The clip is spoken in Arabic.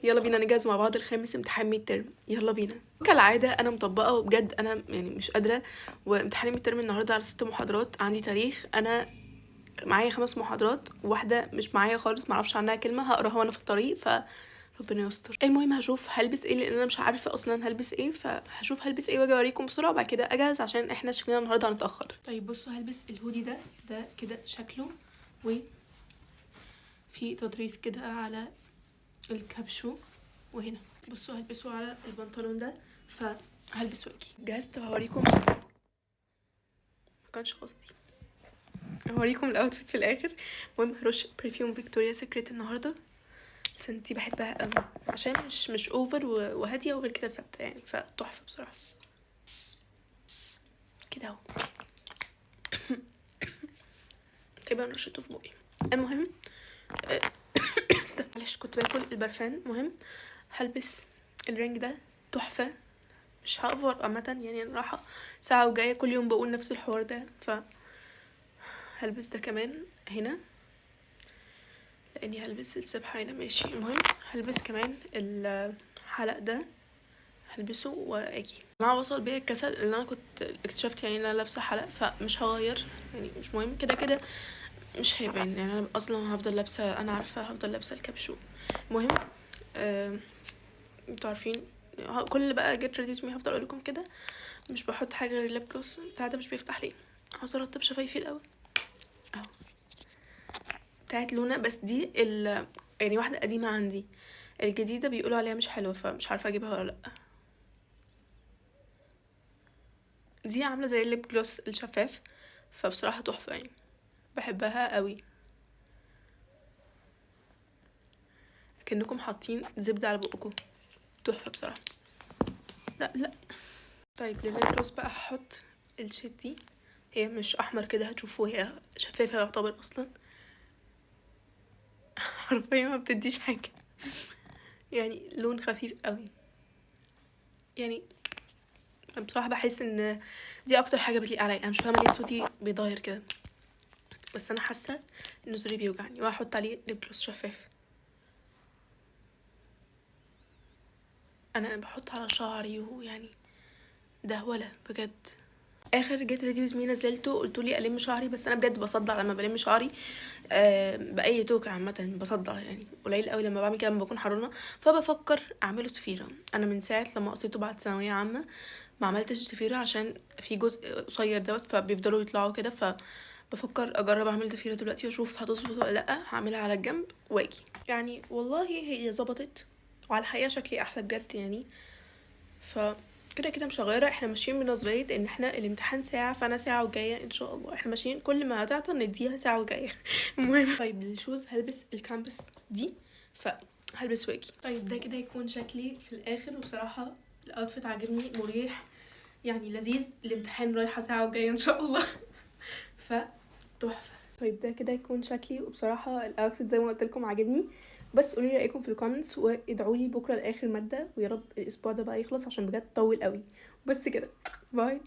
يلا بينا نجهز مع بعض الخامس امتحان ميد ترم، يلا بينا. كالعاده انا مطبقه وبجد انا يعني مش قادره. وامتحان الميد ترم النهارده على 6 محاضرات، عندي تاريخ، انا معايا 5 محاضرات، واحده مش معايا خالص معرفش عنها كلمه، هقراها وانا في الطريق ربنا يستر. المهم هشوف هلبس ايه، لان انا مش عارفه اصلا هلبس ايه، فهشوف هلبس ايه واجي اوريكم بسرعه، وبعد كده اجهز عشان احنا شكلنا النهارده هنتاخر. طيب بصوا، هلبس الهودي ده كده شكله، وفي تطريز كده على الكابشو، وهنا بصوا هلبسه على البنطلون ده، فهلبس واجي. جهزت وهوريكم، ما كانش قصدي هوريكم الاوتفيت في الاخر. المهم هرش برفيوم فيكتوريا سيكريت النهارده، سنتي بحبها قوي عشان مش اوفر وهاديه وغير كده ثابته يعني، فتحفه بصراحه كده اهو. تقريبا رشيته في بقي. المهم معلش كنت باكل البرفان. المهم هلبس الرينج ده تحفه، مش هأفور عامة يعني، انا رايحة ساعة وجاية كل يوم بقول نفس الحوار ده، هلبس ده كمان هنا لاني هلبس السبحة هنا ماشي. المهم هلبس كمان الحلق ده، هلبسه واجي. مع وصل بيا الكسل ان انا كنت اكتشفت يعني ان انا لابسه حلق، فمش هغير يعني، مش مهم كده كده مش هيبان يعني، انا اصلا هفضل لابسه، انا عارفه هفضل لابسه الكابشو. المهم انتوا عارفين كل بقى جيت ريدي تو مي هفضل اقول لكم كده، مش بحط حاجه غير الليب جلوس بتاع ده، مش بيفتح ليه. عاوزه ارطب شفايفي الاول اهو، بتاعت لونا، بس دي يعني واحده قديمه عندي، الجديده بيقولوا عليها مش حلوه، فمش عارفه اجيبها ولا لا. دي عامله زي الليب جلوس الشفاف، فبصراحه تحفه يعني، بحبها قوي، كأنكم حاطين زبده على بقكم، تحفه بصراحه. لا لا. طيب للليب جلوس بقى هحط الشيد دي، هي مش احمر كده، هتشوفوا هي شفافه يعتبر اصلا حرفيا ما بتديش حاجه يعني، لون خفيف قوي يعني. بصراحه بحس ان دي اكتر حاجه بتليق عليا، انا مش فاهمه ليه صوتي بيضاير كده، بس انا حاسه ان زوري بيوجعني، وهحط عليه ليب جلوس شفاف. انا بحط على شعري ويعني ده ولا بجد. اخر جيت ريديوز مي نزلته قلتوا لي الم شعري، بس انا بجد بصدع لما بلم شعري باي توكه عامه، بصدع يعني قليل قوي لما بعمل كده لما بكون حرونه، فبفكر اعمله ضفيره. انا من ساعه لما قصيته بعد ثانويه عامه ما عملتش ضفيره، عشان في جزء قصير دوت فبيفضلوا يطلعوا كده، بفكر اجرب اعمل ضفيره دلوقتي واشوف هتظبط ولا لا. هعملها على الجنب واجي يعني، والله هي ظبطت، وعلى الحقيقه شكلي احلى بجد يعني، ف كده كده مش هغيرها. احنا ماشيين بنظريه ان احنا الامتحان ساعه، فانا ساعه وجايه ان شاء الله، احنا ماشيين كل ما هتعطل نديها ساعه وجايه المهم طيب الشوز هلبس الكامبس دي، فهلبس واجي. طيب ده كده يكون شكلي في الاخر، وبصراحه الاوتفيت عاجبني مريح يعني لذيذ، الامتحان رايحه ساعه وجايه ان شاء الله فتحفه. طيب ده كده يكون شكلي، وبصراحه الاوتفيت زي ما قلت لكم عاجبني، بس قولي رايكم في الكومنتس، وادعوا لي بكره لاخر ماده، ويا رب الاسبوع ده بقى يخلص عشان بجد طول قوي. بس كده، باي.